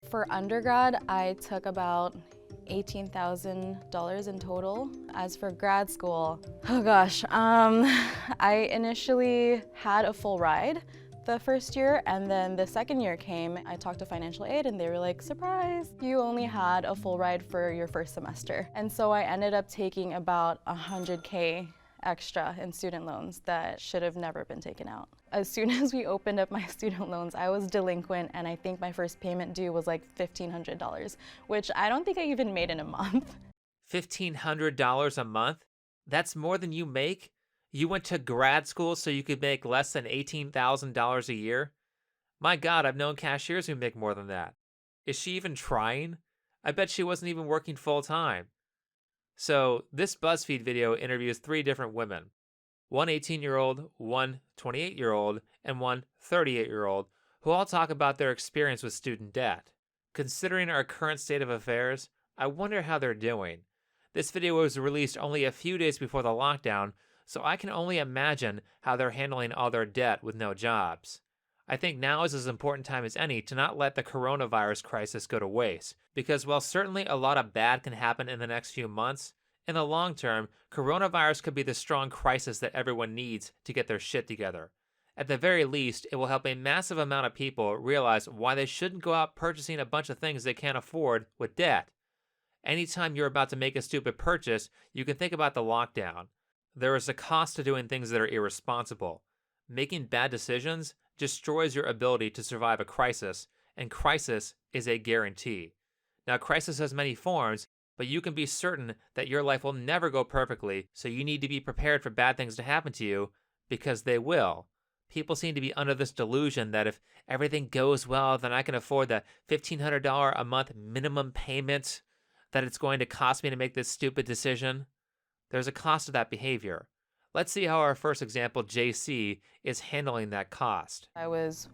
For undergrad, I took about $18,000 in total. As for grad school, oh gosh, I initially had a full ride the first year, and then the second year came, I talked to financial aid and they were like, surprise, you only had a full ride for your first semester. And so I ended up taking about $100K extra in student loans that should have never been taken out. As soon as we opened up my student loans, I was delinquent, and I think my first payment due was like $1,500, which I don't think I even made in a month. $1,500 a month? That's more than you make? You went to grad school so you could make less than $18,000 a year? My God, I've known cashiers who make more than that. Is she even trying? I bet she wasn't even working full time. So, this Buzzfeed video interviews 3 different women. One 18-year-old, one 28-year-old, and one 38-year-old, who all talk about their experience with student debt. Considering our current state of affairs, I wonder how they're doing. This video was released only a few days before the lockdown, so I can only imagine how they're handling all their debt with no jobs. I think now is as important time as any to not let the coronavirus crisis go to waste, because while certainly a lot of bad can happen in the next few months, in the long term, coronavirus could be the strong crisis that everyone needs to get their shit together. At the very least, it will help a massive amount of people realize why they shouldn't go out purchasing a bunch of things they can't afford with debt. Anytime you're about to make a stupid purchase, you can think about the lockdown. There is a cost to doing things that are irresponsible. Making bad decisions destroys your ability to survive a crisis, and crisis is a guarantee. Now, crisis has many forms, but you can be certain that your life will never go perfectly, so you need to be prepared for bad things to happen to you, because they will. People seem to be under this delusion that if everything goes well, then I can afford the $1,500 a month minimum payment that it's going to cost me to make this stupid decision. There's a cost to that behavior. Let's see how our first example, JC, is handling that cost. I was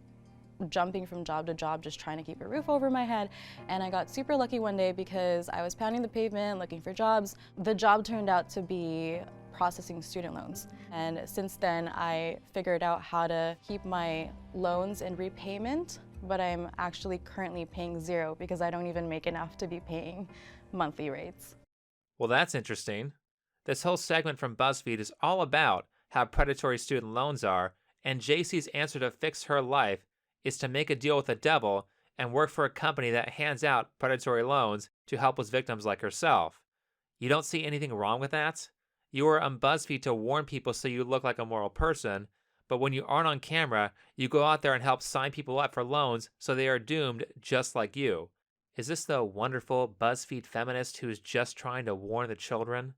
jumping from job to job just trying to keep a roof over my head, and I got super lucky one day because I was pounding the pavement looking for jobs. The job turned out to be processing student loans, and since then I figured out how to keep my loans in repayment, but I'm actually currently paying zero because I don't even make enough to be paying monthly rates. Well, that's interesting. This whole segment from Buzzfeed is all about how predatory student loans are, and JC's answer to fix her life is to make a deal with the devil and work for a company that hands out predatory loans to helpless victims like herself. You don't see anything wrong with that? You are on BuzzFeed to warn people so you look like a moral person, but when you aren't on camera, you go out there and help sign people up for loans so they are doomed just like you. Is this the wonderful BuzzFeed feminist who's just trying to warn the children?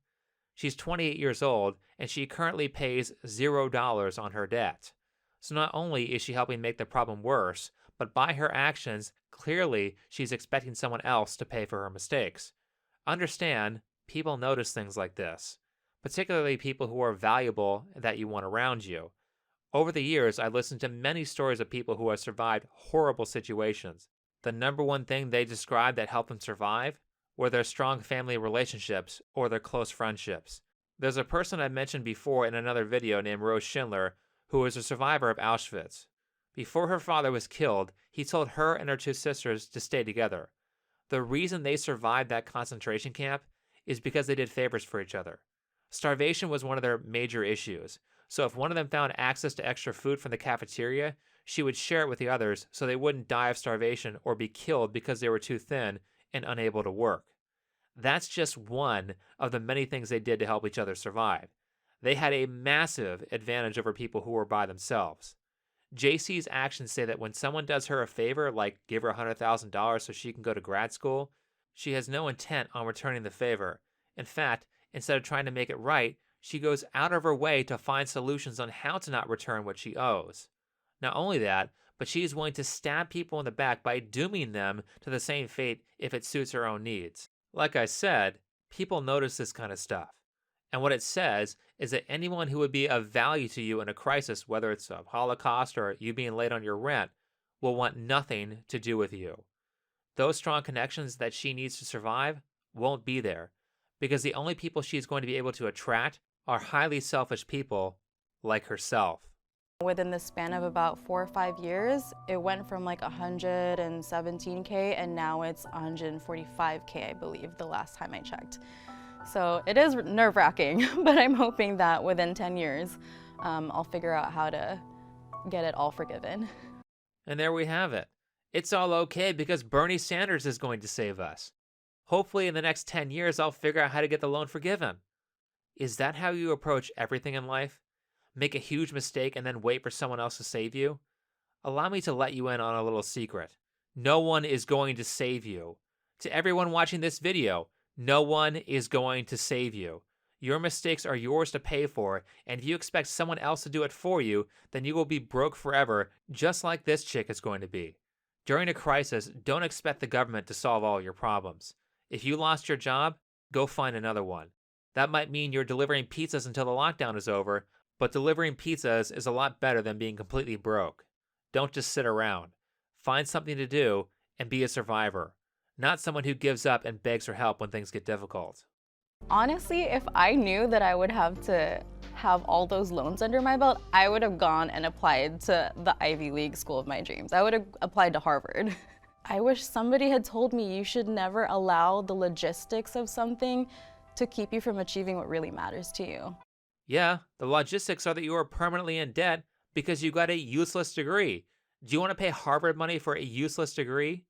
She's 28 years old, and she currently pays $0 on her debt. So not only is she helping make the problem worse, but by her actions, clearly she's expecting someone else to pay for her mistakes. Understand, people notice things like this, particularly people who are valuable that you want around you. Over the years, I listened to many stories of people who have survived horrible situations. The number one thing they described that helped them survive were their strong family relationships or their close friendships. There's a person I mentioned before in another video named Rose Schindler, who was a survivor of Auschwitz. Before her father was killed, he told her and her 2 sisters to stay together. The reason they survived that concentration camp is because they did favors for each other. Starvation was one of their major issues, so if one of them found access to extra food from the cafeteria, she would share it with the others so they wouldn't die of starvation or be killed because they were too thin and unable to work. That's just one of the many things they did to help each other survive. They had a massive advantage over people who were by themselves. JC's actions say that when someone does her a favor, like give her $100,000 so she can go to grad school, she has no intent on returning the favor. In fact, instead of trying to make it right, she goes out of her way to find solutions on how to not return what she owes. Not only that, but she is willing to stab people in the back by dooming them to the same fate if it suits her own needs. Like I said, people notice this kind of stuff. And what it says is that anyone who would be of value to you in a crisis, whether it's a Holocaust or you being late on your rent, will want nothing to do with you. Those strong connections that she needs to survive won't be there, because the only people she's going to be able to attract are highly selfish people like herself. Within the span of about 4 or 5 years, it went from like 117K and now it's 145K, I believe, the last time I checked. So it is nerve-wracking, but I'm hoping that within 10 years, I'll figure out how to get it all forgiven. And there we have it. It's all okay because Bernie Sanders is going to save us. Hopefully in the next 10 years, I'll figure out how to get the loan forgiven. Is that how you approach everything in life? Make a huge mistake and then wait for someone else to save you? Allow me to let you in on a little secret. No one is going to save you. To everyone watching this video, no one is going to save you. Your mistakes are yours to pay for, and if you expect someone else to do it for you, then you will be broke forever, just like this chick is going to be. During a crisis, don't expect the government to solve all your problems. If you lost your job, go find another one. That might mean you're delivering pizzas until the lockdown is over, but delivering pizzas is a lot better than being completely broke. Don't just sit around. Find something to do and be a survivor, not someone who gives up and begs for help when things get difficult. Honestly, if I knew that I would have to have all those loans under my belt, I would have gone and applied to the Ivy League school of my dreams. I would have applied to Harvard. I wish somebody had told me you should never allow the logistics of something to keep you from achieving what really matters to you. Yeah, the logistics are that you are permanently in debt because you got a useless degree. Do you want to pay Harvard money for a useless degree?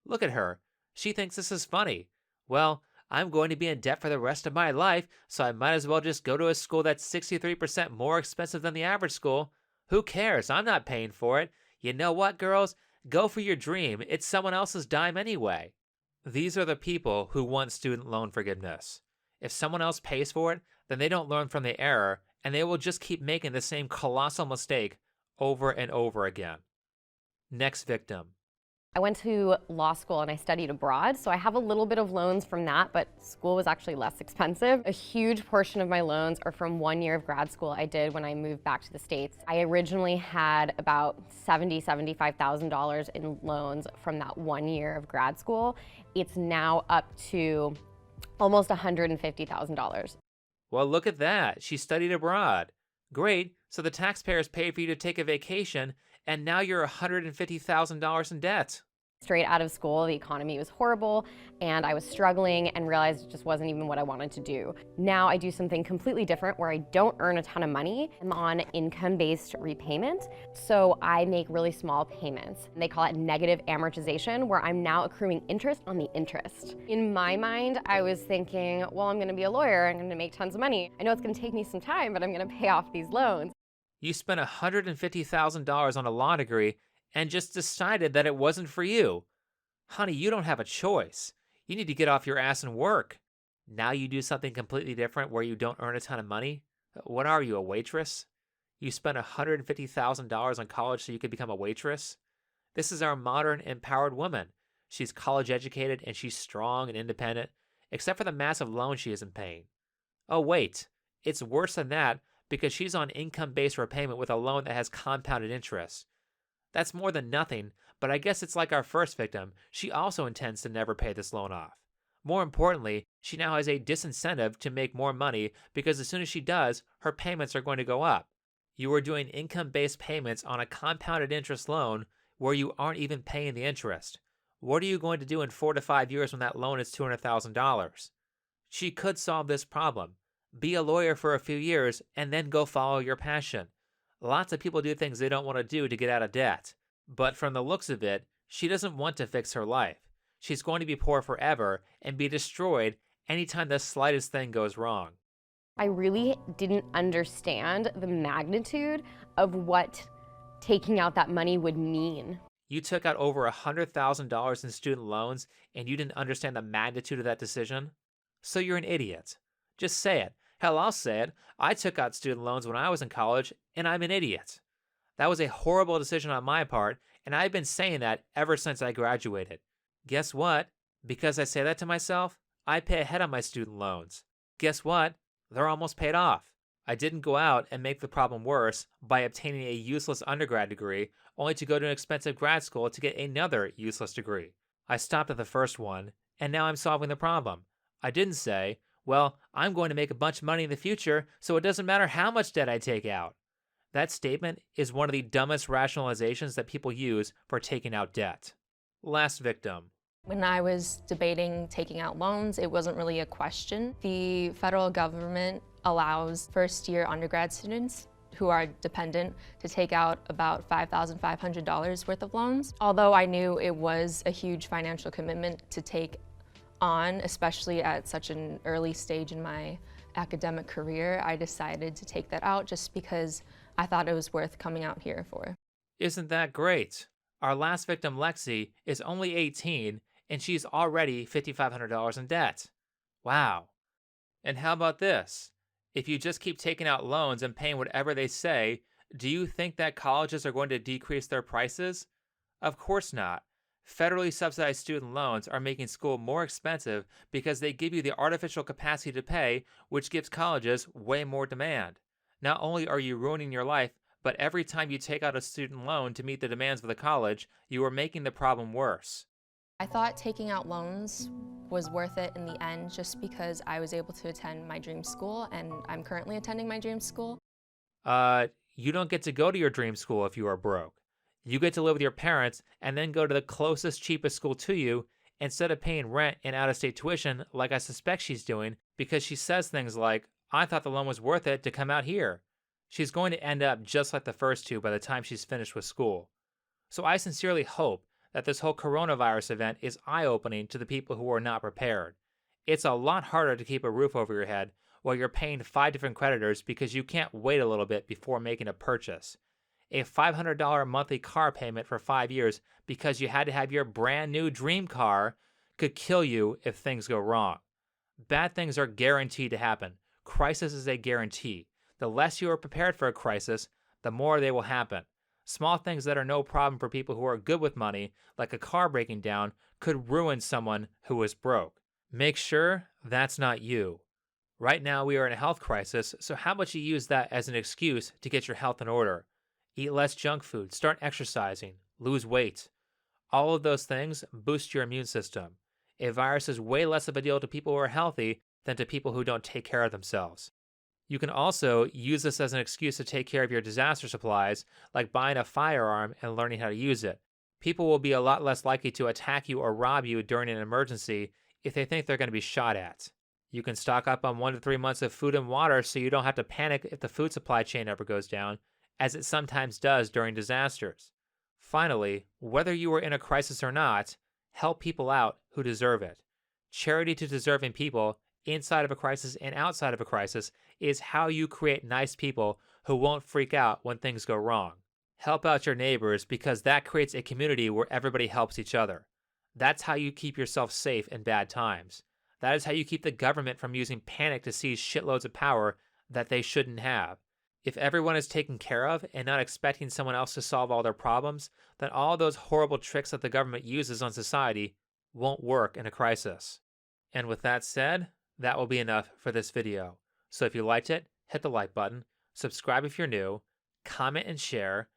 Look at her. She thinks this is funny. Well, I'm going to be in debt for the rest of my life, so I might as well just go to a school that's 63% more expensive than the average school. Who cares? I'm not paying for it. You know what, girls? Go for your dream. It's someone else's dime anyway. These are the people who want student loan forgiveness. If someone else pays for it, then they don't learn from the error, and they will just keep making the same colossal mistake over and over again. Next victim. I went to law school and I studied abroad, so I have a little bit of loans from that, but school was actually less expensive. A huge portion of my loans are from 1 year of grad school I did when I moved back to the States. I originally had about $75,000 in loans from that 1 year of grad school. It's now up to almost $150,000. Well, look at that. She studied abroad. Great. So the taxpayers paid for you to take a vacation, and now you're $150,000 in debt. Straight out of school, the economy was horrible, and I was struggling and realized it just wasn't even what I wanted to do. Now I do something completely different where I don't earn a ton of money. I'm on income-based repayment, so I make really small payments. And they call it negative amortization, where I'm now accruing interest on the interest. In my mind, I was thinking, well, I'm gonna be a lawyer, I'm gonna make tons of money. I know it's gonna take me some time, but I'm gonna pay off these loans. You spent $150,000 on a law degree and just decided that it wasn't for you. Honey, you don't have a choice. You need to get off your ass and work. Now you do something completely different where you don't earn a ton of money? What are you, a waitress? You spent $150,000 on college so you could become a waitress? This is our modern, empowered woman. She's college educated and she's strong and independent, except for the massive loan she isn't paying. Oh wait, it's worse than that because she's on income-based repayment with a loan that has compounded interest. That's more than nothing, but I guess it's like our first victim. She also intends to never pay this loan off. More importantly, she now has a disincentive to make more money because as soon as she does, her payments are going to go up. You are doing income-based payments on a compounded interest loan where you aren't even paying the interest. What are you going to do in 4 to 5 years when that loan is $200,000? She could solve this problem. Be a lawyer for a few years and then go follow your passion. Lots of people do things they don't want to do to get out of debt. But from the looks of it, she doesn't want to fix her life. She's going to be poor forever and be destroyed anytime the slightest thing goes wrong. I really didn't understand the magnitude of what taking out that money would mean. You took out over $100,000 in student loans and you didn't understand the magnitude of that decision? So you're an idiot. Just say it. Hell, I'll say it. I took out student loans when I was in college, and I'm an idiot. That was a horrible decision on my part, and I've been saying that ever since I graduated. Guess what? Because I say that to myself, I pay ahead on my student loans. Guess what? They're almost paid off. I didn't go out and make the problem worse by obtaining a useless undergrad degree, only to go to an expensive grad school to get another useless degree. I stopped at the first one, and now I'm solving the problem. I didn't say, well, I'm going to make a bunch of money in the future, so it doesn't matter how much debt I take out. That statement is one of the dumbest rationalizations that people use for taking out debt. Last victim. When I was debating taking out loans, it wasn't really a question. The federal government allows first-year undergrad students who are dependent to take out about $5,500 worth of loans. Although I knew it was a huge financial commitment to take on, especially at such an early stage in my academic career, I decided to take that out just because I thought it was worth coming out here for. Isn't that great? Our last victim, Lexi, is only 18, and she's already $5,500 in debt. Wow. And how about this? If you just keep taking out loans and paying whatever they say, do you think that colleges are going to decrease their prices? Of course not. Federally subsidized student loans are making school more expensive because they give you the artificial capacity to pay, which gives colleges way more demand. Not only are you ruining your life, but every time you take out a student loan to meet the demands of the college, you are making the problem worse. I thought taking out loans was worth it in the end just because I was able to attend my dream school, and I'm currently attending my dream school. You don't get to go to your dream school if you are broke. You get to live with your parents and then go to the closest, cheapest school to you instead of paying rent and out-of-state tuition like I suspect she's doing because she says things like, I thought the loan was worth it to come out here. She's going to end up just like the first two by the time she's finished with school. So I sincerely hope that this whole coronavirus event is eye-opening to the people who are not prepared. It's a lot harder to keep a roof over your head while you're paying 5 different creditors because you can't wait a little bit before making a purchase. A $500 monthly car payment for 5 years because you had to have your brand new dream car could kill you if things go wrong. Bad things are guaranteed to happen. Crisis is a guarantee. The less you are prepared for a crisis, the more they will happen. Small things that are no problem for people who are good with money, like a car breaking down, could ruin someone who is broke. Make sure that's not you. Right now we are in a health crisis, so how about you use that as an excuse to get your health in order? Eat less junk food, start exercising, lose weight. All of those things boost your immune system. A virus is way less of a deal to people who are healthy than to people who don't take care of themselves. You can also use this as an excuse to take care of your disaster supplies, like buying a firearm and learning how to use it. People will be a lot less likely to attack you or rob you during an emergency if they think they're going to be shot at. You can stock up on 1 to 3 months of food and water so you don't have to panic if the food supply chain ever goes down, as it sometimes does during disasters. Finally, whether you are in a crisis or not, help people out who deserve it. Charity to deserving people, inside of a crisis and outside of a crisis, is how you create nice people who won't freak out when things go wrong. Help out your neighbors because that creates a community where everybody helps each other. That's how you keep yourself safe in bad times. That is how you keep the government from using panic to seize shitloads of power that they shouldn't have. If everyone is taken care of and not expecting someone else to solve all their problems, then all those horrible tricks that the government uses on society won't work in a crisis. And with that said, that will be enough for this video. So if you liked it, hit the like button, subscribe if you're new, comment and share.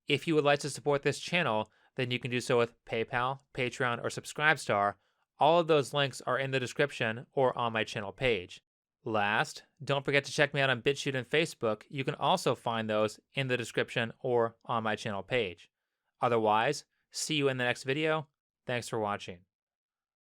If you would like to support this channel, then you can do so with PayPal, Patreon, or Subscribestar. All of those links are in the description or on my channel page. Last, don't forget to check me out on Bitchute and Facebook. You can also find those in the description or on my channel page. Otherwise, see you in the next video. Thanks for watching.